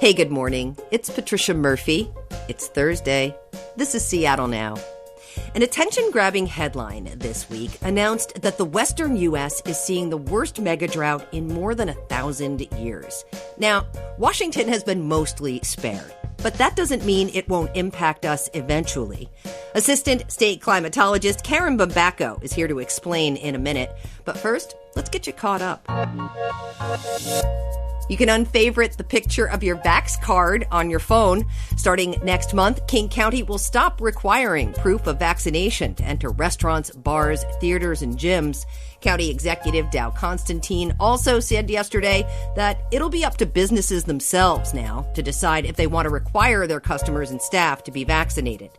Hey, good morning. It's Patricia Murphy. It's Thursday. This is Seattle Now. An attention-grabbing headline this week announced that the Western U.S. is seeing the worst megadrought in more than 1,000 years. Now, Washington has been mostly spared, but that doesn't mean it won't impact us eventually. Assistant State Climatologist Karin Bumbaco is here to explain in a minute. But first, let's get you caught up. You can unfavorite the picture of your Vax card on your phone. Starting next month, King County will stop requiring proof of vaccination to enter restaurants, bars, theaters, and gyms. County Executive Dow Constantine also said yesterday that it'll be up to businesses themselves now to decide if they want to require their customers and staff to be vaccinated.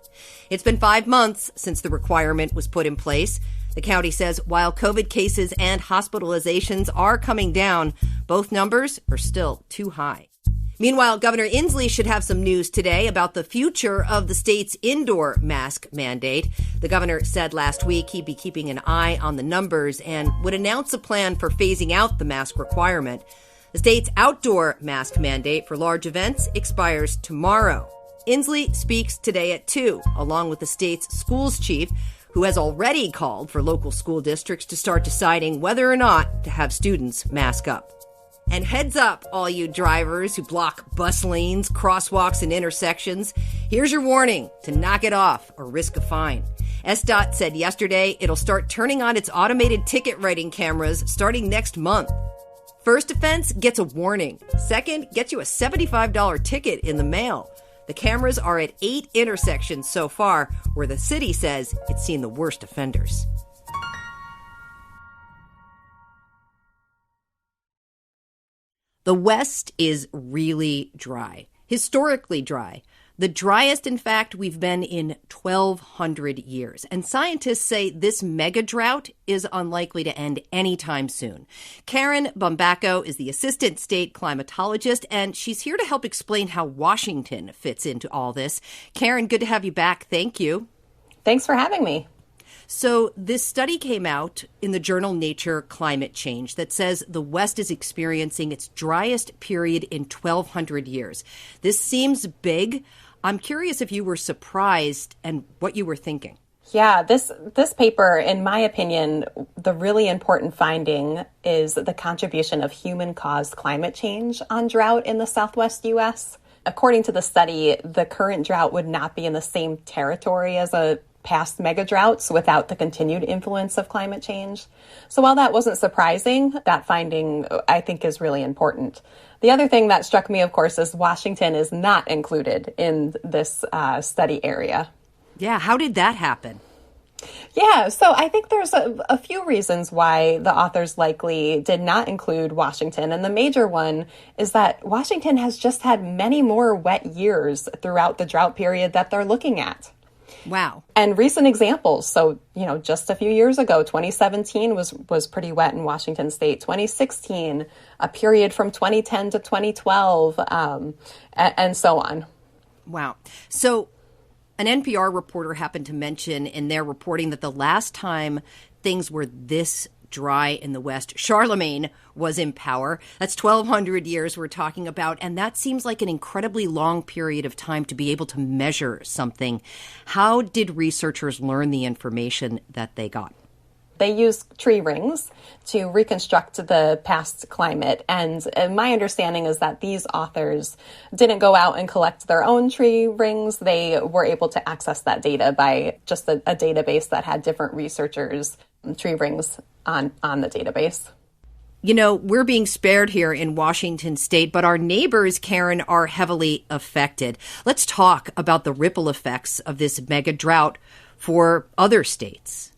It's been 5 months since the requirement was put in place. The county says while COVID cases and hospitalizations are coming down, both numbers are still too high. Meanwhile, Governor Inslee should have some news today about the future of the state's indoor mask mandate. The governor said last week he'd be keeping an eye on the numbers and would announce a plan for phasing out the mask requirement. The state's outdoor mask mandate for large events expires tomorrow. Inslee speaks today at 2, along with the state's schools chief, who has already called for local school districts to start deciding whether or not to have students mask up. And heads up, all you drivers who block bus lanes, crosswalks, and intersections. Here's your warning to knock it off or risk a fine. SDOT said yesterday it'll start turning on its automated ticket writing cameras starting next month. First offense gets a warning. Second, gets you a $75 ticket in the mail. The cameras are at 8 intersections so far, where the city says it's seen the worst offenders. The West is really dry, historically dry. The driest, in fact, we've been in 1,200 years. And scientists say this mega drought is unlikely to end anytime soon. Karin Bumbaco is the assistant state climatologist, and she's here to help explain how Washington fits into all this. Karin, good to have you back. Thank you. Thanks for having me. So this study came out in the journal Nature Climate Change that says the West is experiencing its driest period in 1,200 years. This seems big. I'm curious if you were surprised and what you were thinking. Yeah, this paper, in my opinion, the really important finding is the contribution of human-caused climate change on drought in the Southwest U.S. According to the study, the current drought would not be in the same territory as a past mega droughts without the continued influence of climate change. So while that wasn't surprising, that finding I think is really important. The other thing that struck me, of course, is Washington is not included in this study area. Yeah, how did that happen? Yeah, so I think there's a few reasons why the authors likely did not include Washington. And the major one is that Washington has just had many more wet years throughout the drought period that they're looking at. Wow. And recent examples. So, just a few years ago, 2017 was pretty wet in Washington state. 2016, a period from 2010 to 2012, and so on. Wow. So an NPR reporter happened to mention in their reporting that the last time things were this dry in the West, Charlemagne was in power. That's 1,200 years we're talking about, and that seems like an incredibly long period of time to be able to measure something. How did researchers learn the information that they got? They use tree rings to reconstruct the past climate. And my understanding is that these authors didn't go out and collect their own tree rings. They were able to access that data by just a database that had different researchers' tree rings on the database. We're being spared here in Washington state, but our neighbors, Karin, are heavily affected. Let's talk about the ripple effects of this mega drought for other states.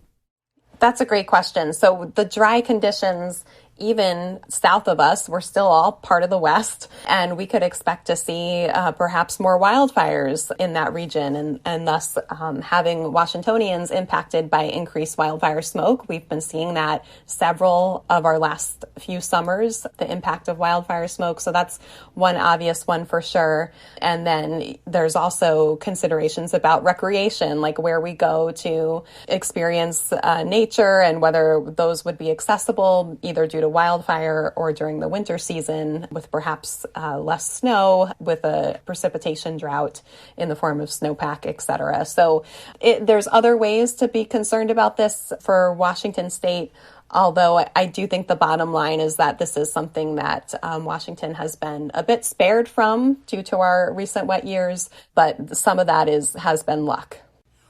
That's a great question. So the dry conditions, even south of us, we're still all part of the West, and we could expect to see perhaps more wildfires in that region, and thus having Washingtonians impacted by increased wildfire smoke. We've been seeing that several of our last few summers, the impact of wildfire smoke. So that's one obvious one for sure. And then there's also considerations about recreation, like where we go to experience nature and whether those would be accessible either due to wildfire or during the winter season with perhaps less snow, with a precipitation drought in the form of snowpack, etc. So there's other ways to be concerned about this for Washington State. Although I do think the bottom line is that this is something that Washington has been a bit spared from due to our recent wet years, but some of that has been luck.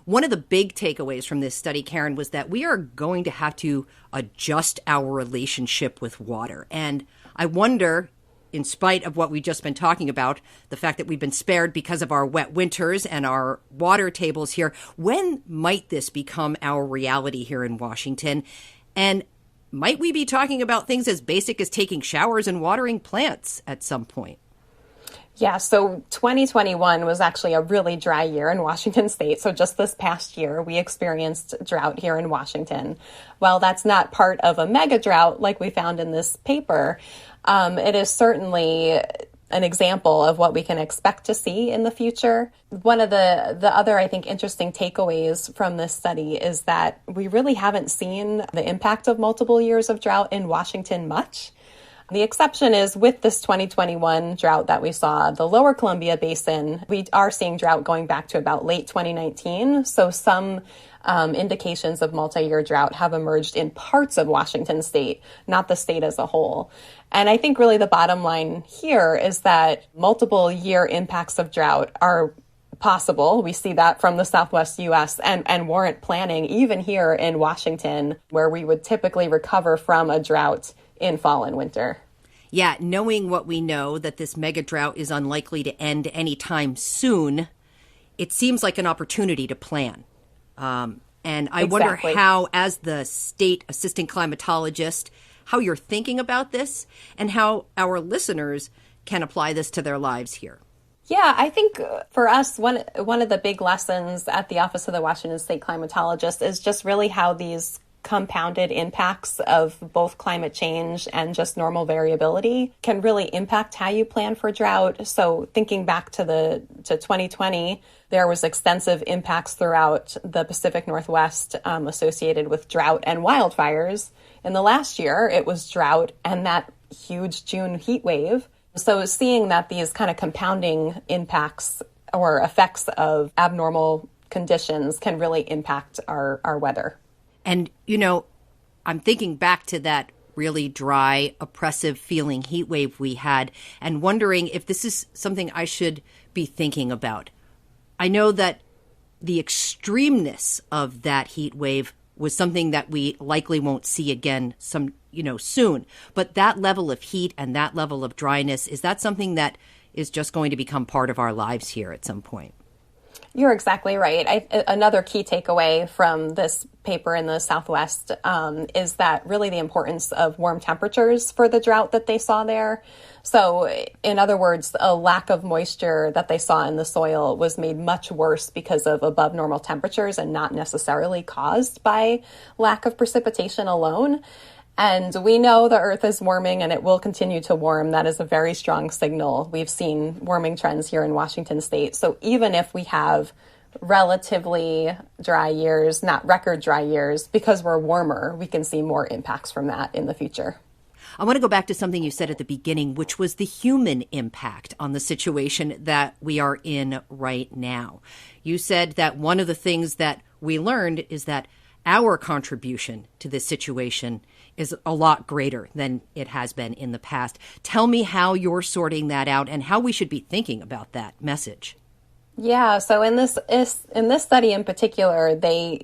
One of the big takeaways from this study, Karin, was that we are going to have to adjust our relationship with water. And I wonder, in spite of what we've just been talking about, the fact that we've been spared because of our wet winters and our water tables here, when might this become our reality here in Washington? And might we be talking about things as basic as taking showers and watering plants at some point? Yeah, so 2021 was actually a really dry year in Washington State. So just this past year, we experienced drought here in Washington. While that's not part of a mega drought like we found in this paper, it is certainly an example of what we can expect to see in the future. One of the other, I think, interesting takeaways from this study is that we really haven't seen the impact of multiple years of drought in Washington much. The exception is with this 2021 drought that we saw, the lower Columbia Basin, we are seeing drought going back to about late 2019. So some indications of multi-year drought have emerged in parts of Washington State, not the state as a whole. And I think really the bottom line here is that multiple year impacts of drought are possible. We see that from the Southwest U.S. and warrant planning even here in Washington, where we would typically recover from a drought in fall and winter. Yeah, knowing what we know, that this mega drought is unlikely to end anytime soon, it seems like an opportunity to plan. And I wonder how, as the state assistant climatologist, how you're thinking about this and how our listeners can apply this to their lives here. Yeah, I think for us, one of the big lessons at the Office of the Washington State Climatologist is just really how these compounded impacts of both climate change and just normal variability can really impact how you plan for drought. So thinking back to 2020, there was extensive impacts throughout the Pacific Northwest associated with drought and wildfires. In the last year, it was drought and that huge June heat wave. So seeing that these kind of compounding impacts or effects of abnormal conditions can really impact our weather. And, you know, I'm thinking back to that really dry, oppressive feeling heat wave we had and wondering if this is something I should be thinking about. I know that the extremeness of that heat wave was something that we likely won't see again soon. But that level of heat and that level of dryness, is that something that is just going to become part of our lives here at some point? You're exactly right. Another key takeaway from this paper in the Southwest is that really the importance of warm temperatures for the drought that they saw there. So in other words, a lack of moisture that they saw in the soil was made much worse because of above normal temperatures and not necessarily caused by lack of precipitation alone. And we know the Earth is warming and it will continue to warm. That is a very strong signal. We've seen warming trends here in Washington State. So even if we have relatively dry years, not record dry years, because we're warmer, we can see more impacts from that in the future. I want to go back to something you said at the beginning, which was the human impact on the situation that we are in right now. You said that one of the things that we learned is that our contribution to this situation is a lot greater than it has been in the past. Tell me how you're sorting that out and how we should be thinking about that message. Yeah, so in this study in particular, they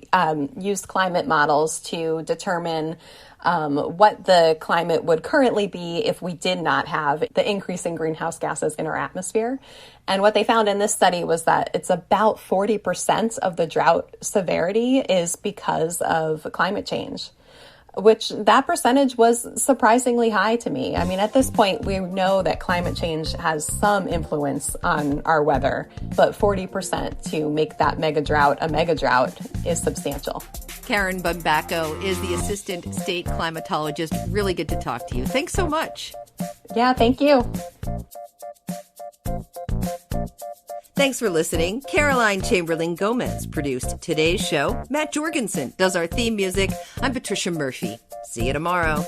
used climate models to determine what the climate would currently be if we did not have the increase in greenhouse gases in our atmosphere. And what they found in this study was that it's about 40% of the drought severity is because of climate change, which that percentage was surprisingly high to me. I mean, at this point, we know that climate change has some influence on our weather, but 40% to make that mega drought a mega drought is substantial. Karin Bumbaco is the assistant state climatologist. Really good to talk to you. Thanks so much. Yeah, thank you. Thanks for listening. Caroline Chamberlain Gomez produced today's show. Matt Jorgensen does our theme music. I'm Patricia Murphy. See you tomorrow.